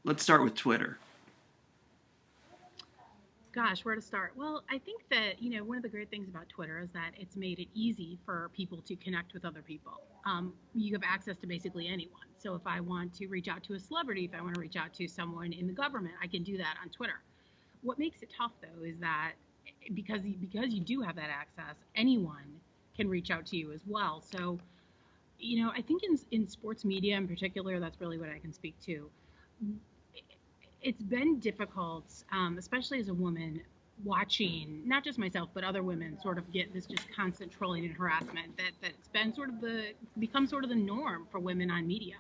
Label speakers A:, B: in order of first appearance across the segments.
A: Let's start with Twitter.
B: Gosh, where to start? Well, I think that, one of the great things about Twitter is that it's made it easy for people to connect with other people. You have access to basically anyone. So if I want to reach out to a celebrity, if I want to reach out to someone in the government, I can do that on Twitter. What makes it tough, though, is that because you do have that access, anyone can reach out to you as well. So, I think in sports media in particular, that's really what I can speak to. It's been difficult, especially as a woman, watching not just myself but other women sort of get this just constant trolling and harassment that's been become sort of the norm for women on media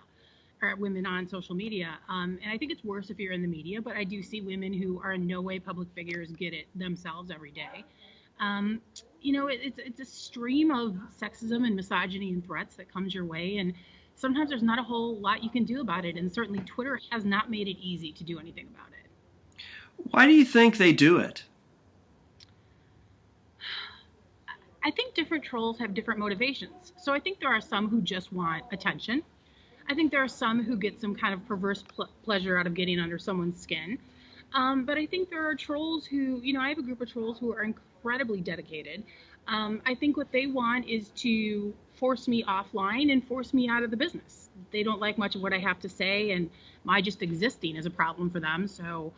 B: or women on social media. And I think it's worse if you're in the media, but I do see women who are in no way public figures get it themselves every day. It's a stream of sexism and misogyny and threats that comes your way, and sometimes there's not a whole lot you can do about it, and certainly Twitter has not made it easy to do anything about it.
A: Why do you think they do it?
B: I think different trolls have different motivations. So I think there are some who just want attention. I think there are some who get some kind of perverse pleasure out of getting under someone's skin. But I think there are trolls who, I have a group of trolls who are incredibly dedicated. I think what they want is to force me offline and force me out of the business. They don't like much of what I have to say, and my just existing is a problem for them. So,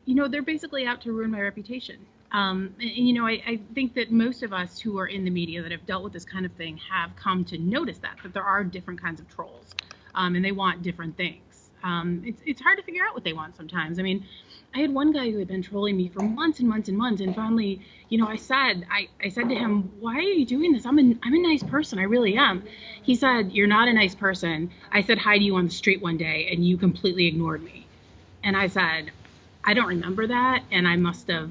B: they're basically out to ruin my reputation. I think that most of us who are in the media that have dealt with this kind of thing have come to notice that there are different kinds of trolls, and they want different things. It's hard to figure out what they want sometimes. I mean, I had one guy who had been trolling me for months and months and months, and finally, I said to him, "Why are you doing this? I'm a nice person. I really am." He said, "You're not a nice person. I said hi to you on the street one day, and you completely ignored me." And I said, "I don't remember that, and I must have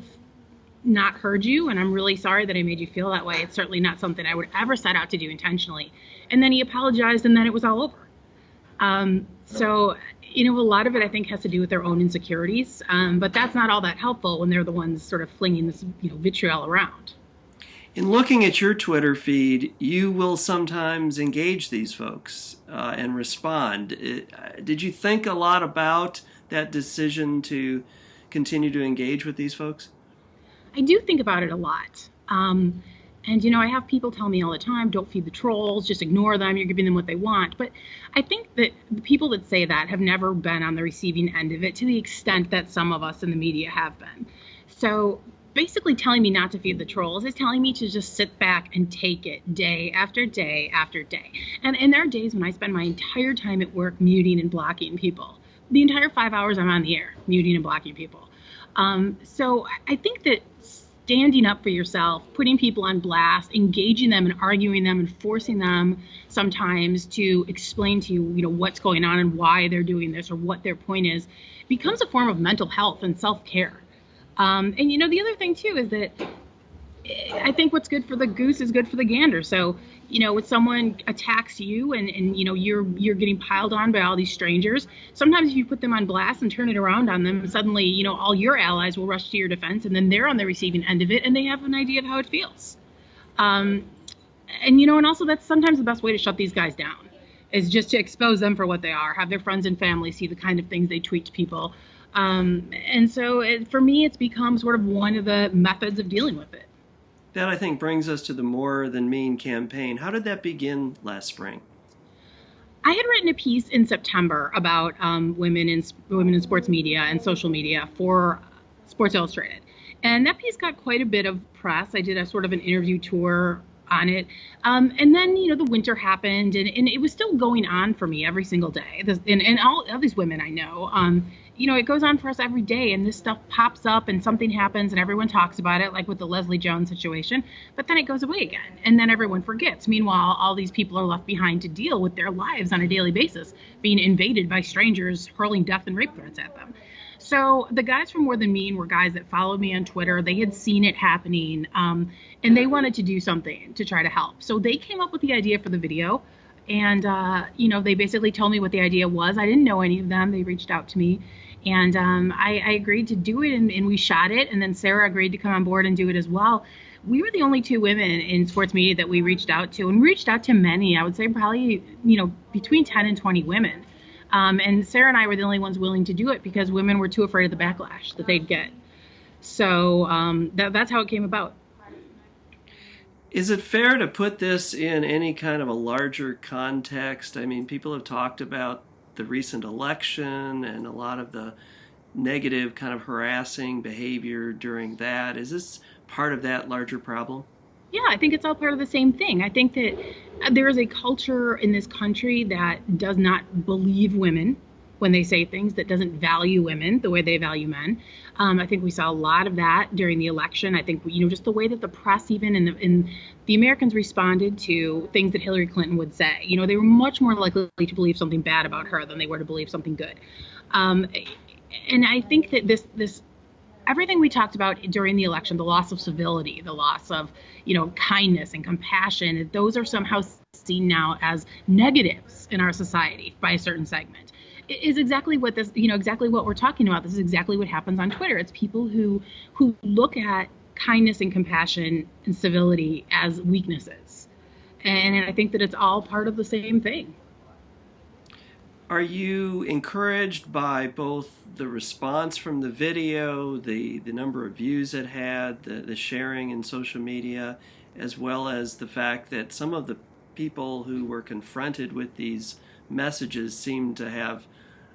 B: not heard you, and I'm really sorry that I made you feel that way. It's certainly not something I would ever set out to do intentionally." And then he apologized, and then it was all over. So, a lot of it I think has to do with their own insecurities, but that's not all that helpful when they're the ones sort of flinging this, vitriol around.
A: In looking at your Twitter feed, you will sometimes engage these folks and respond. Did you think a lot about that decision to continue to engage with these folks?
B: I do think about it a lot. And, I have people tell me all the time, don't feed the trolls, just ignore them, you're giving them what they want. But I think that the people that say that have never been on the receiving end of it to the extent that some of us in the media have been. So basically telling me not to feed the trolls is telling me to just sit back and take it day after day after day. And there are days when I spend my entire time at work muting and blocking people. The entire 5 hours I'm on the air, muting and blocking people. So I think that standing up for yourself, putting people on blast, engaging them and arguing them and forcing them sometimes to explain to you, what's going on and why they're doing this or what their point is, becomes a form of mental health and self-care. And the other thing too is that I think what's good for the goose is good for the gander. So, when someone attacks you and you're getting piled on by all these strangers, sometimes if you put them on blast and turn it around on them, suddenly, all your allies will rush to your defense, and then they're on the receiving end of it and they have an idea of how it feels. And also that's sometimes the best way to shut these guys down is just to expose them for what they are, have their friends and family see the kind of things they tweet to people. And so for me, it's become sort of one of the methods of dealing with it.
A: That, I think, brings us to the More Than Mean campaign. How did that begin last spring?
B: I had written a piece in September about women in sports media and social media for Sports Illustrated. And that piece got quite a bit of press. I did a sort of an interview tour on it. And then, the winter happened, and it was still going on for me every single day. And all these women I know, it goes on for us every day, and this stuff pops up and something happens and everyone talks about it, like with the Leslie Jones situation, but then it goes away again and then everyone forgets. Meanwhile, all these people are left behind to deal with their lives on a daily basis, being invaded by strangers hurling death and rape threats at them. So the guys from More Than Mean were guys that followed me on Twitter. They had seen it happening, and they wanted to do something to try to help. So they came up with the idea for the video. And, they basically told me what the idea was. I didn't know any of them. They reached out to me. And I agreed to do it, and we shot it. And then Sarah agreed to come on board and do it as well. We were the only two women in sports media that we reached out to. And we reached out to many. I would say probably, between 10 and 20 women. And Sarah and I were the only ones willing to do it because women were too afraid of the backlash that they'd get. So that's how it came about.
A: Is it fair to put this in any kind of a larger context? I mean, people have talked about the recent election and a lot of the negative kind of harassing behavior during that. Is this part of that larger problem?
B: Yeah, I think it's all part of the same thing. I think that there is a culture in this country that does not believe women when they say things, that doesn't value women the way they value men. I think we saw a lot of that during the election. I think, just the way that the press even and the Americans responded to things that Hillary Clinton would say. They were much more likely to believe something bad about her than they were to believe something good. And I think that this everything we talked about during the election, the loss of civility, the loss of, kindness and compassion, those are somehow seen now as negatives in our society by a certain segment. It is exactly what exactly what we're talking about. This is exactly what happens on Twitter. It's people who look at kindness and compassion and civility as weaknesses. And I think that it's all part of the same thing.
A: Are you encouraged by both the response from the video, the number of views it had, the sharing in social media, as well as the fact that some of the people who were confronted with these messages seemed to have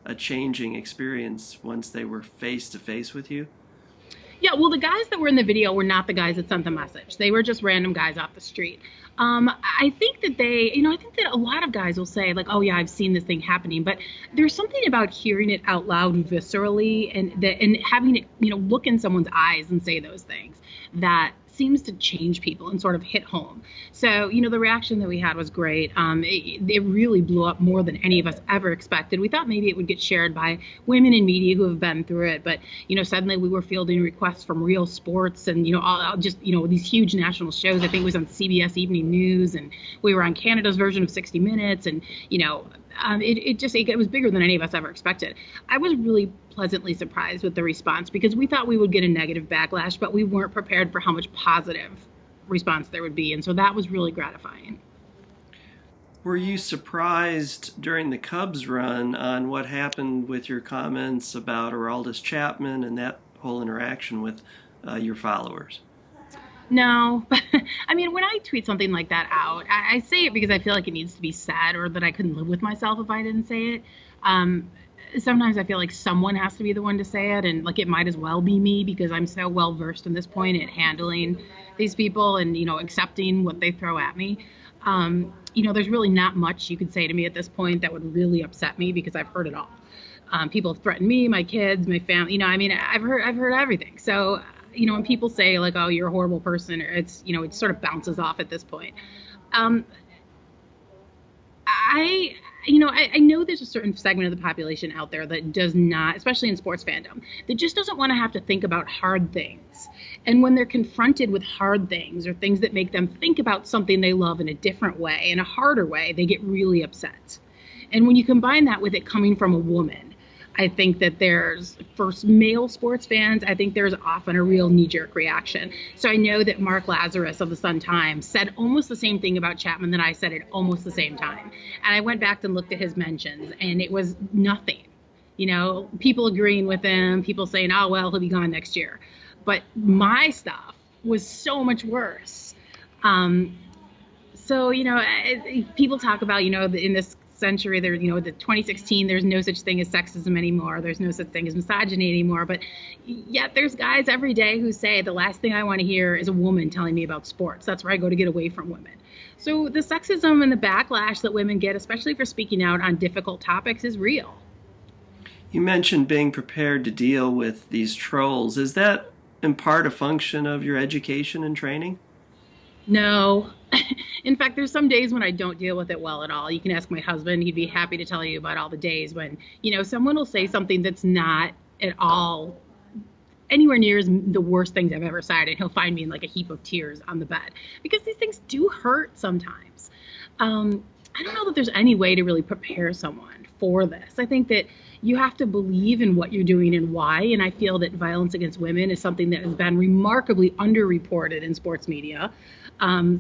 A: a changing experience once they were face to face with you?
B: Yeah, well, the guys that were in the video were not the guys that sent the message. They were just random guys off the street. I think that I think that a lot of guys will say, like, oh, yeah, I've seen this thing happening. But there's something about hearing it out loud viscerally and having it, look in someone's eyes and say those things that seems to change people and sort of hit home. So, the reaction that we had was great. It really blew up more than any of us ever expected. We thought maybe it would get shared by women in media who have been through it, but, suddenly we were fielding requests from Real Sports and, these huge national shows. I think it was on CBS Evening News, and we were on Canada's version of 60 Minutes, and, it was bigger than any of us ever expected. I was really pleasantly surprised with the response because we thought we would get a negative backlash, but we weren't prepared for how much positive response there would be. And so that was really gratifying.
A: Were you surprised during the Cubs run on what happened with your comments about Aroldis Chapman and that whole interaction with your followers?
B: No, I mean, when I tweet something like that out, I say it because I feel like it needs to be said, or that I couldn't live with myself if I didn't say it. Sometimes I feel like someone has to be the one to say it, and like it might as well be me because I'm so well versed in this point at handling these people and, accepting what they throw at me. There's really not much you could say to me at this point that would really upset me because I've heard it all. People have threatened me, my kids, my family, I've heard everything. So, when people say like, oh, you're a horrible person, it's, it sort of bounces off at this point. I know there's a certain segment of the population out there that does not, especially in sports fandom, that just doesn't want to have to think about hard things. And when they're confronted with hard things or things that make them think about something they love in a different way, in a harder way, they get really upset. And when you combine that with it coming from a woman, I think that for male sports fans, I think there's often a real knee-jerk reaction. So I know that Mark Lazarus of the Sun-Times said almost the same thing about Chapman that I said at almost the same time. And I went back and looked at his mentions, and it was nothing. People agreeing with him, people saying, oh, well, he'll be gone next year. But my stuff was so much worse. People talk about, in this century, the 2016, there's no such thing as sexism anymore. There's no such thing as misogyny anymore. But yet there's guys every day who say the last thing I want to hear is a woman telling me about sports. That's where I go to get away from women. So the sexism and the backlash that women get, especially for speaking out on difficult topics, is real.
A: You mentioned being prepared to deal with these trolls. Is that in part a function of your education and training?
B: No. In fact, there's some days when I don't deal with it well at all. You can ask my husband. He'd be happy to tell you about all the days when, someone will say something that's not at all anywhere near the worst things I've ever said, and he'll find me in like a heap of tears on the bed because these things do hurt sometimes. I don't know that there's any way to really prepare someone for this. I think that, you have to believe in what you're doing and why. And I feel that violence against women is something that has been remarkably underreported in sports media.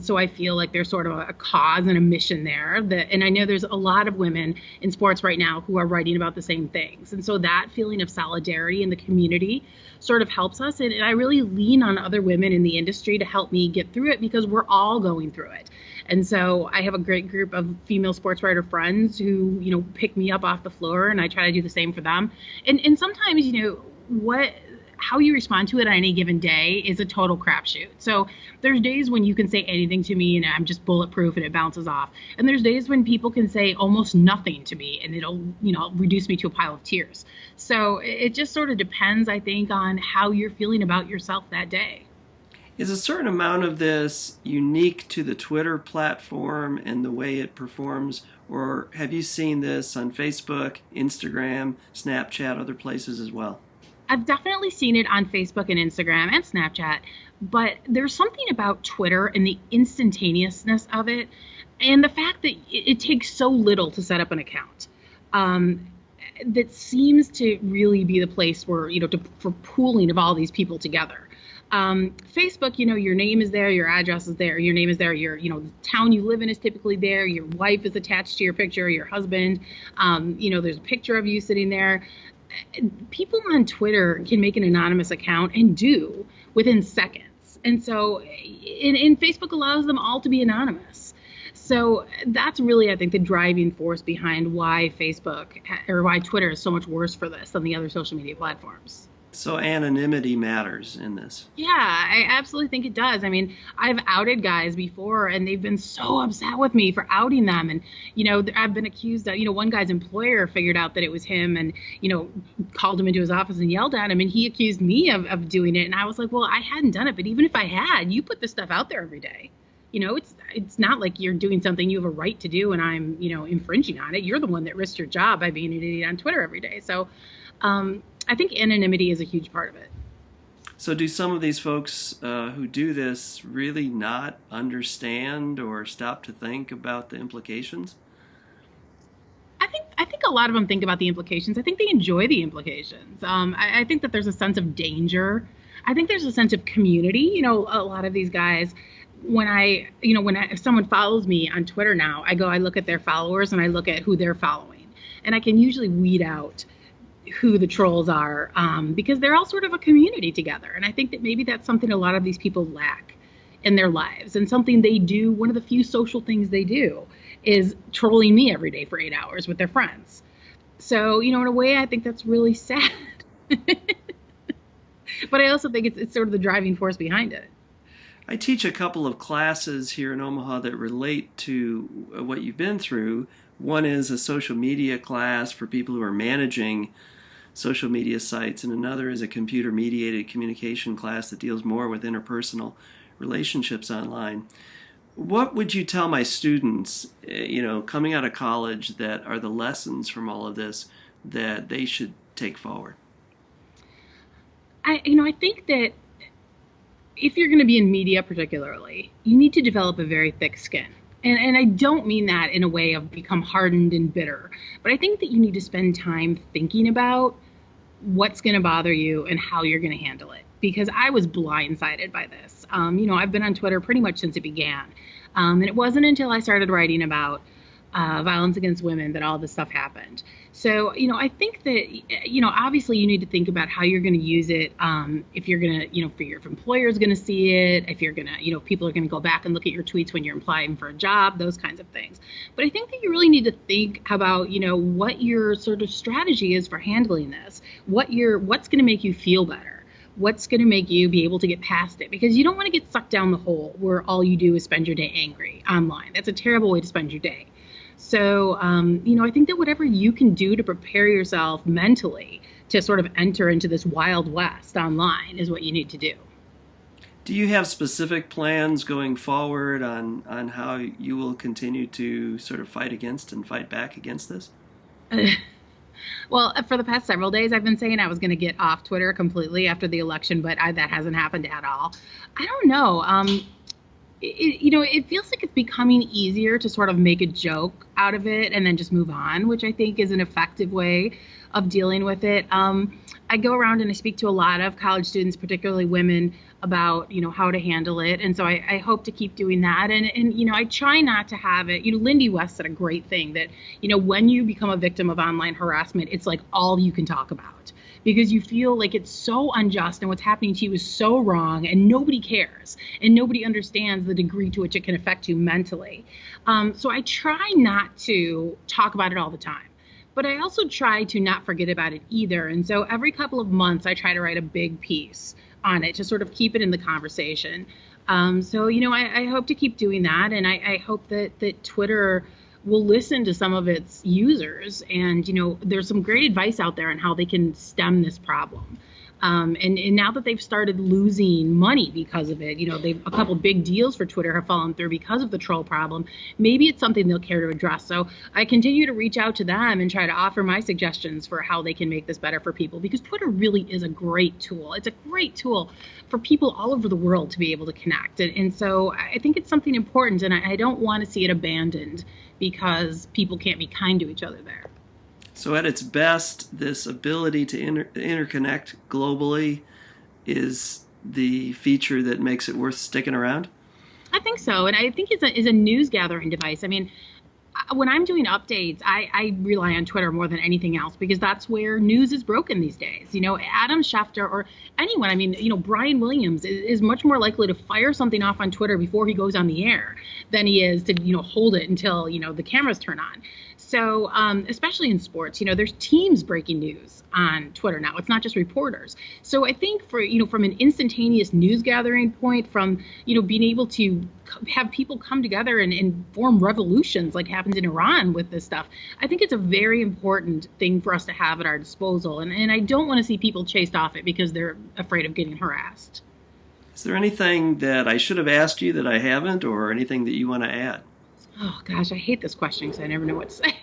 B: So I feel like there's sort of a cause and a mission there and I know there's a lot of women in sports right now who are writing about the same things. And so that feeling of solidarity in the community sort of helps us. And I really lean on other women in the industry to help me get through it because we're all going through it. And so I have a great group of female sports writer friends who, pick me up off the floor, and I try to do the same for them. And sometimes, how you respond to it on any given day is a total crapshoot. So there's days when you can say anything to me and I'm just bulletproof and it bounces off. And there's days when people can say almost nothing to me and it'll, reduce me to a pile of tears. So it just sort of depends, I think, on how you're feeling about yourself that day.
A: Is a certain amount of this unique to the Twitter platform and the way it performs, or have you seen this on Facebook, Instagram, Snapchat, other places as well?
B: I've definitely seen it on Facebook and Instagram and Snapchat, but there's something about Twitter and the instantaneousness of it and the fact that it takes so little to set up an account. That seems to really be the place where, for pooling of all these people together. Facebook, your name is there, your address is there, your name is there, your, the town you live in is typically there, your wife is attached to your picture, your husband, there's a picture of you sitting there. People on Twitter can make an anonymous account and do within seconds. And so, and Facebook allows them all to be anonymous. So that's really, I think, the driving force behind why why Twitter is so much worse for this than the other social media platforms.
A: So anonymity matters in this.
B: Yeah, I absolutely think it does. I mean, I've outed guys before and they've been so upset with me for outing them. And, I've been accused of, one guy's employer figured out that it was him and, called him into his office and yelled at him. And he accused me of doing it. And I was like, well, I hadn't done it. But even if I had, you put this stuff out there every day. It's not like you're doing something you have a right to do and I'm, infringing on it. You're the one that risked your job by being an idiot on Twitter every day. So, I think anonymity is a huge part of it.
A: So do some of these folks who do this really not understand or stop to think about the implications?
B: I think a lot of them think about the implications. I think they enjoy the implications. I think that there's a sense of danger. I think there's a sense of community. A lot of these guys, if someone follows me on Twitter now, I look at their followers and I look at who they're following. And I can usually weed out who the trolls are, because they're all sort of a community together. And I think that maybe that's something a lot of these people lack in their lives and something they do. One of the few social things they do is trolling me every day for 8 hours with their friends. So, in a way, I think that's really sad. But I also think it's sort of the driving force behind it.
A: I teach a couple of classes here in Omaha that relate to what you've been through. One is a social media class for people who are managing social media sites, and another is a computer-mediated communication class that deals more with interpersonal relationships online. What would you tell my students, coming out of college, that are the lessons from all of this that they should take forward?
B: I think that if you're going to be in media particularly, you need to develop a very thick skin. And I don't mean that in a way of become hardened and bitter, but I think that you need to spend time thinking about what's going to bother you and how you're going to handle it. Because I was blindsided by this. I've been on Twitter pretty much since it began. And it wasn't until I started writing about violence against women that all this stuff happened. So, I think that, obviously you need to think about how you're going to use it. If you're going to, if your employer is going to see it, if you're going to, people are going to go back and look at your tweets when you're applying for a job, those kinds of things. But I think that you really need to think about, what your sort of strategy is for handling this, what's going to make you feel better. What's going to make you be able to get past it? Because you don't want to get sucked down the hole where all you do is spend your day angry online. That's a terrible way to spend your day. So, I think that whatever you can do to prepare yourself mentally to sort of enter into this wild west online is what you need to do.
A: Do you have specific plans going forward on how you will continue to sort of fight against and fight back against this?
B: Well, for the past several days, I've been saying I was going to get off Twitter completely after the election, but that hasn't happened at all. I don't know. It feels like it's becoming easier to sort of make a joke out of it and then just move on, which I think is an effective way of dealing with it. I go around and I speak to a lot of college students, particularly women, about, how to handle it. And so I hope to keep doing that. And I try not to have it. Lindy West said a great thing that, when you become a victim of online harassment, it's like all you can talk about, because you feel like it's so unjust and what's happening to you is so wrong and nobody cares and nobody understands the degree to which it can affect you mentally. So I try not to talk about it all the time. But I also try to not forget about it either. And so every couple of months, I try to write a big piece on it to sort of keep it in the conversation. I hope to keep doing that. And I hope that Twitter will listen to some of its users. And, there's some great advice out there on how they can stem this problem. And now that they've started losing money because of it, a couple big deals for Twitter have fallen through because of the troll problem. Maybe it's something they'll care to address. So I continue to reach out to them and try to offer my suggestions for how they can make this better for people, because Twitter really is a great tool. It's a great tool for people all over the world to be able to connect. And so I think it's something important, and I don't want to see it abandoned because people can't be kind to each other there.
A: So at its best, this ability to interconnect globally is the feature that makes it worth sticking around?
B: I think so. And I think it's a news gathering device. I mean, when I'm doing updates, I rely on Twitter more than anything else, because that's where news is broken these days. Adam Schefter or anyone, Brian Williams is much more likely to fire something off on Twitter before he goes on the air than he is to, hold it until, the cameras turn on. So especially in sports, there's teams breaking news on Twitter now. It's not just reporters. So I think from an instantaneous news gathering point, from, being able to have people come together and form revolutions like happens in Iran with this stuff, I think it's a very important thing for us to have at our disposal. And I don't want to see people chased off it because they're afraid of getting harassed.
A: Is there anything that I should have asked you that I haven't, or anything that you want to add?
B: Oh, gosh, I hate this question because I never know what to say.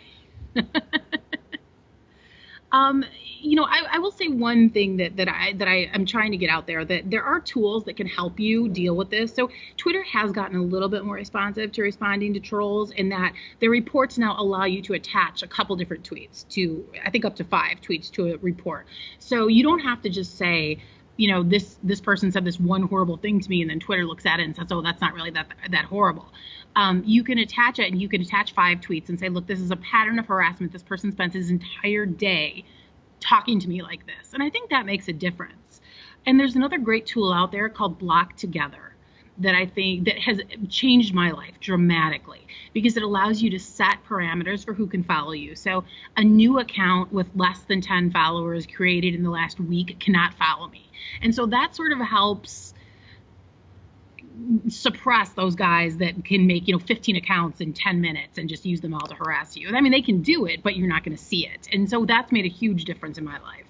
B: I will say one thing that I am trying to get out there, that there are tools that can help you deal with this. So Twitter has gotten a little bit more responsive to responding to trolls, in that their reports now allow you to attach a couple different tweets to, I think, up to 5 tweets to a report. So you don't have to just say, this person said this one horrible thing to me, and then Twitter looks at it and says, oh, that's not really that horrible. You can attach it, and you can attach 5 tweets and say, look, this is a pattern of harassment. This person spent his entire day talking to me like this. And I think that makes a difference. And there's another great tool out there called Block Together that I think that has changed my life dramatically, because it allows you to set parameters for who can follow you. So a new account with less than 10 followers created in the last week cannot follow me. And so that sort of helps suppress those guys that can make 15 accounts in 10 minutes and just use them all to harass you. I mean, they can do it, but you're not going to see it. And so that's made a huge difference in my life.